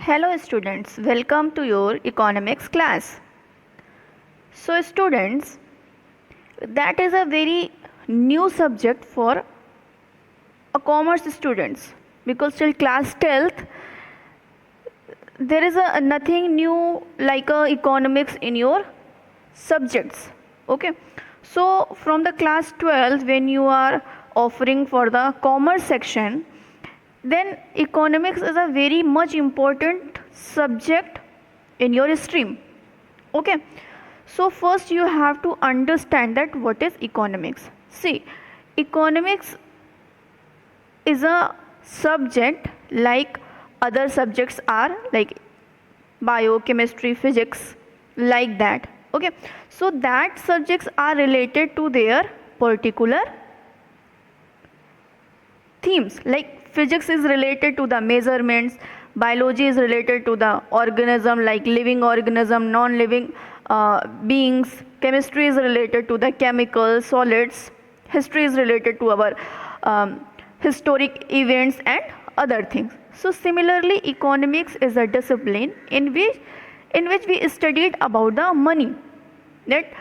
Hello students, welcome to your economics class. So students, that is a very new subject for a commerce students because till class 12th there is nothing new like economics in your subjects. Okay, so from the class 12th when you are offering for the commerce section, then economics is a very much important subject in your stream. Okay, so first you have to understand that what is economics. See, economics is a subject like other subjects are like biochemistry, physics, like that. Okay, so that subjects are related to their particular themes. Like physics is related to the measurements, biology is related to the organism like living organism, non-living beings, chemistry is related to the chemicals, solids, history is related to our historic events and other things. So similarly economics is a discipline in which we studied about the money, that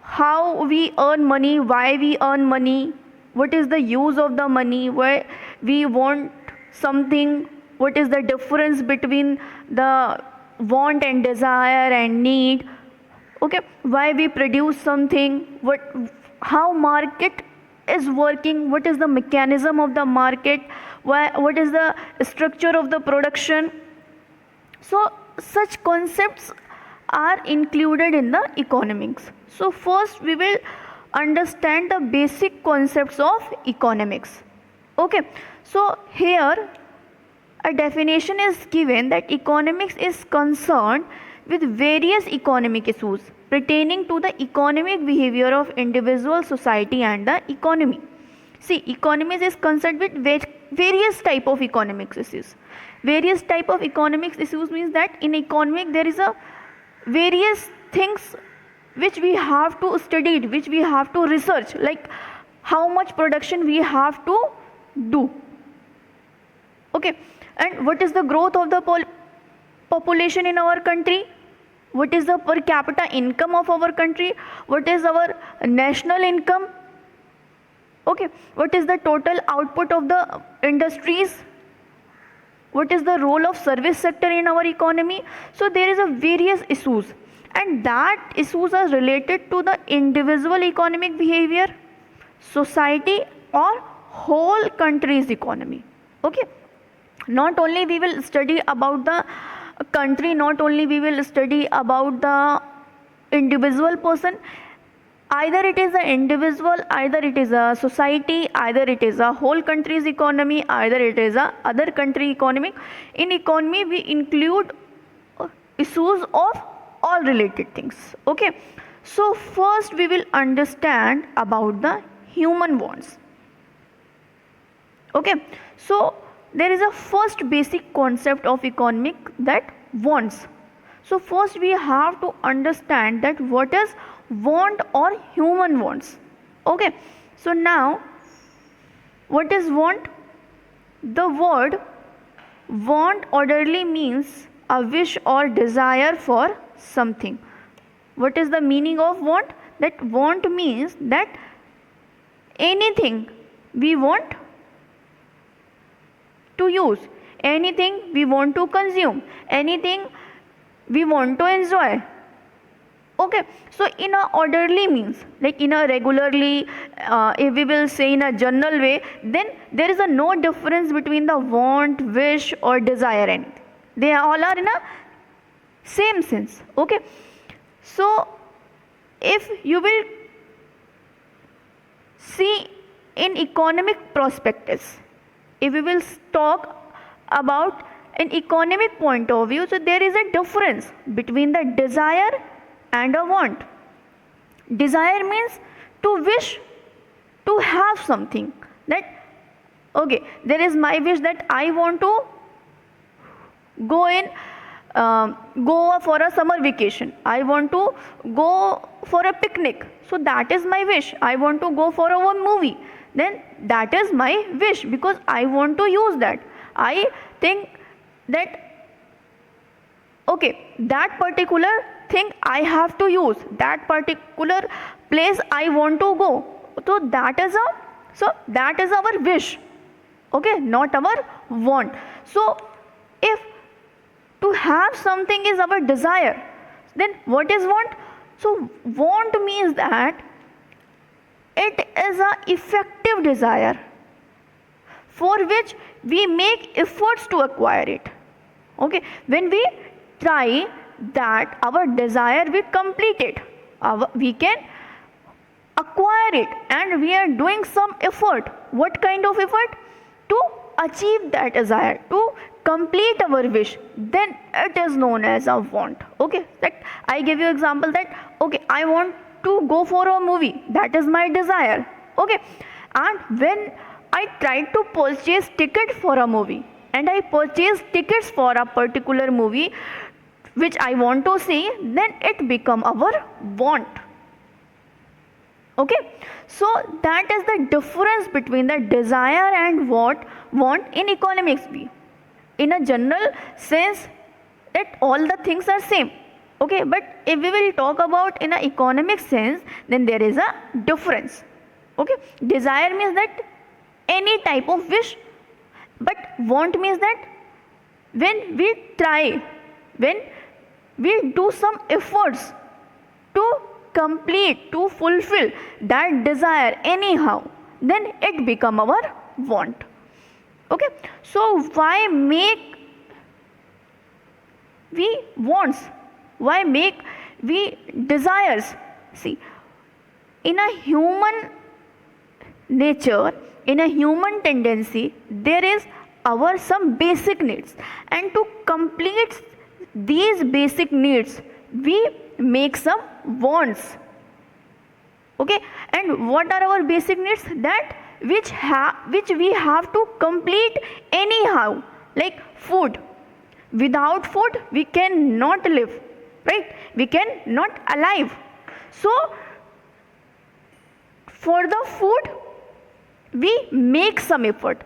how we earn money, why we earn money, what is the use of the money, why we want something, what is the difference between the want and desire and need. Okay, why we produce something, how market is working, what is the mechanism of the market, what is the structure of the production. So such concepts are included in the economics. So first we will understand the basic concepts of economics. Okay, so here a definition is given that economics is concerned with various economic issues pertaining to the economic behavior of individual, society and the economy. See, economics is concerned with various type of economic issues. Various type of economic issues means that in economic there is a various things which we have to study, which we have to research, like how much production we have to do. Okay, and what is the growth of the population in our country, what is the per capita income of our country, what is our national income. Okay, what is the total output of the industries, what is the role of service sector in our economy. So there is a various issues, and that issues are related to the individual economic behavior, society or whole country's economy. Okay, not only we will study about the country, not only we will study about the individual person, either it is an individual, either it is a society, either it is a whole country's economy, either it is a other country economy. In economy we include issues of all related things. Okay, so first we will understand about the human wants. Okay, so there is a first basic concept of economic, that wants. So first we have to understand that what is want or human wants. Okay, so now what is want? The word want orderly means a wish or desire for something. What is the meaning of want? That want means that anything we want to use, anything we want to consume, anything we want to enjoy. Okay, so in a orderly means, like in a regularly, if we will say in a general way, then there is a no difference between the want, wish or desire, anything. They all are in a same sense. Okay, so if you will see in economic prospectus, if we will talk about an economic point of view, so there is a difference between the desire and a want. Desire means to wish to have something, that okay, there is my wish that I want to go for a summer vacation, I want to go for a picnic, so that is my wish. I want to go for a movie, then that is my wish because I want to use that. I think that okay, that particular thing I have to use, that particular place I want to go. So that is our wish, okay, not our want. So if to have something is our desire, then what is want? So want means that it is a effective desire for which we make efforts to acquire it. Okay, when we try that our desire we complete it, we can acquire it, and we are doing some effort. What kind of effort? To achieve that desire, to complete our wish, then it is known as a want. Okay, that I give you example that okay, I want to go for a movie, that is my desire. Okay, and when I try to purchase ticket for a movie, and I purchase tickets for a particular movie which I want to see, then it become our want. Okay, so that is the difference between the desire and what want in economics view. In a general sense, that all the things are same. Okay, but if we will talk about in a economic sense, then there is a difference. Okay, desire means that any type of wish, but want means that when we try, when we do some efforts to complete, to fulfill that desire anyhow, then it become our want. Okay, so why make we wants, why make we desires? See, in a human nature, in a human tendency, there is our some basic needs, and to complete these basic needs we make some wants. Okay, and what are our basic needs? That which we have to complete anyhow, like food. Without food we cannot live, right? We cannot alive. So for the food we make some effort,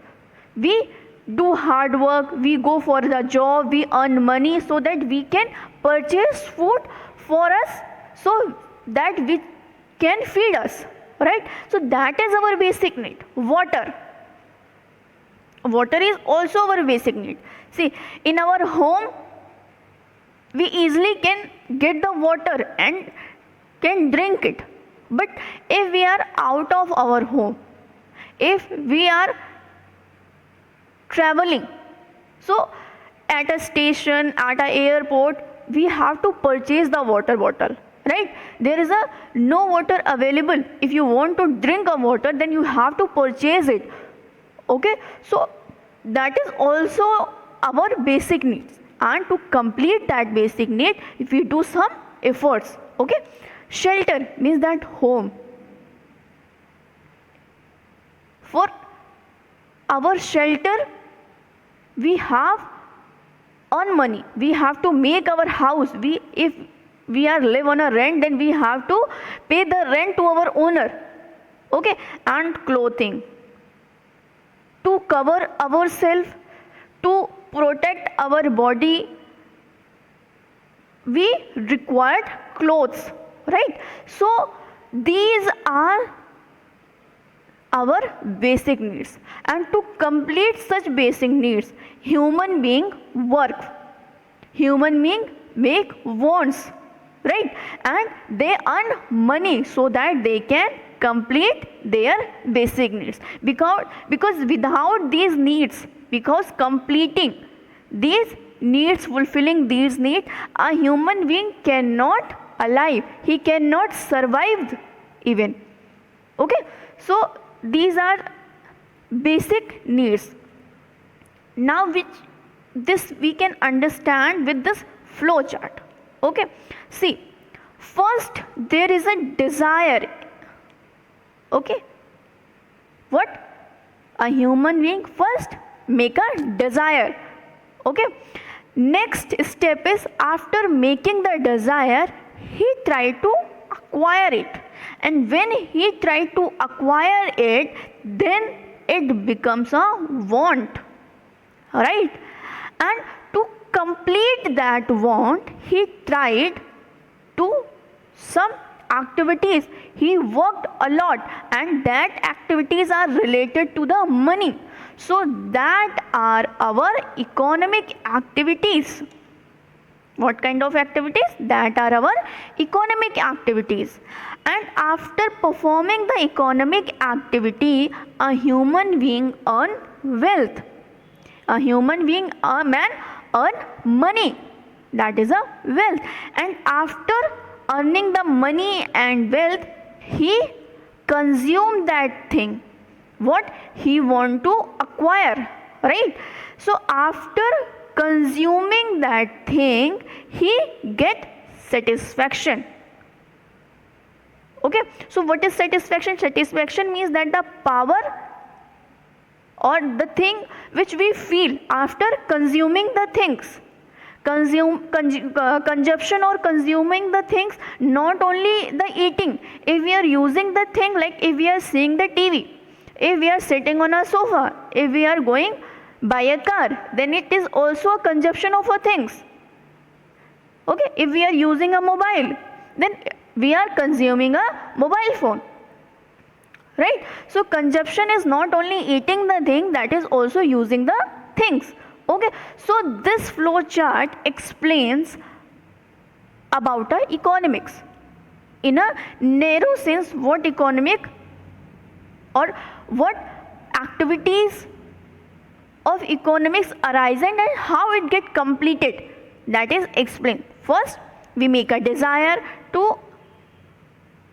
we do hard work, we go for the job, we earn money so that we can purchase food for us, so that we can feed us, right? So that is our basic need. Water is also our basic need. See, in our home we easily can get the water and can drink it, but if we are out of our home, if we are traveling, so at a station, at an airport, we have to purchase the water bottle, right? There is no water available. If you want to drink a water, then you have to purchase it. Okay, so that is also our basic needs, and to complete that basic need if we do some efforts. Okay, shelter means that home. For our shelter we have earn money, we have to make our house. If we are live on a rent, then we have to pay the rent to our owner. Okay, and clothing, to cover ourselves, to protect our body, we required clothes, right? So these are our basic needs, and to complete such basic needs human being work, human being make wants, right? And they earn money so that they can complete their basic needs, because without these needs, because completing these needs, fulfilling these needs, a human being cannot alive, he cannot survive even. Okay, so these are basic needs. Now which this we can understand with this flow chart. Okay, see, first there is a desire. Okay, what? A human being first make a desire. Okay, next step is, after making the desire, he try to acquire it, and when he try to acquire it, then it becomes a want, right? and to complete that want he tried to some activities. He worked a lot, and that activities are related to the money. So that are our economic activities. What kind of activities? That are our economic activities. And after performing the economic activity, a human being earn wealth. A human being, a man earn money. That is a wealth. And after earning the money and wealth, he consume that thing what he want to acquire, right? So after consuming that thing, he get satisfaction. Okay, so what is satisfaction? Satisfaction means that the power or the thing which we feel after consuming the things. Consumption or consuming the things, not only the eating. If we are using the thing, like if we are seeing the TV, if we are sitting on a sofa, if we are going by a car, then it is also a consumption of a things. Okay, if we are using a mobile, then we are consuming a mobile phone, right? So consumption is not only eating the thing, that is also using the things. Okay, so this flow chart explains about economics. In a narrow sense, what economic or what activities of economics arise and how it get completed, that is explained. First, we make a desire. To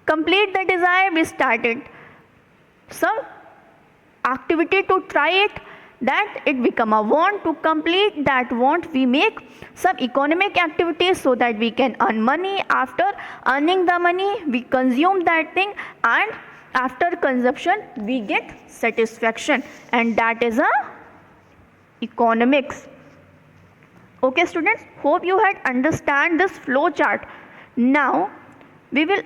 complete the desire, we started some activity to try it, that it become a want. To complete that want, we make some economic activities so that we can earn money. After earning the money, we consume that thing, and after consumption we get satisfaction, and that is a economics. Okay students, hope you had understand this flow chart. Now we will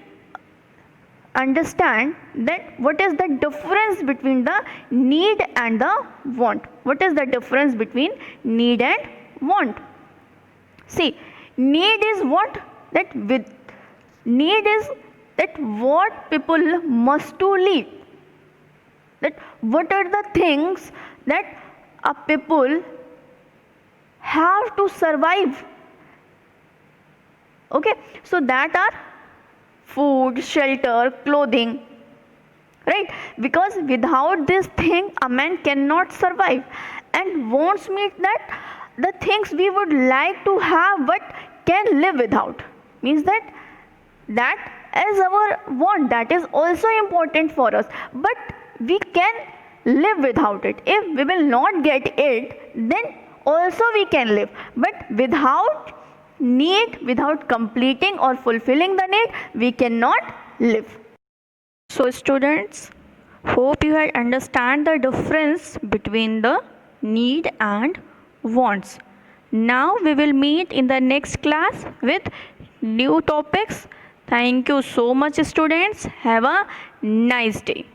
understand that what is the difference between the need and the want. What is the difference between need and want? See, need is what? That with need is that what people must to live. That what are the things that a people have to survive. Okay, so that are food, shelter, clothing, right? Because without this thing a man cannot survive. And wants means that the things we would like to have but can live without, means that is our want, that is also important for us, but we can live without it. If we will not get it, then also we can live, but without need, without completing or fulfilling the need, we cannot live. So students, hope you had understand the difference between the need and wants. Now we will meet in the next class with new topics. Thank you so much students. Have a nice day.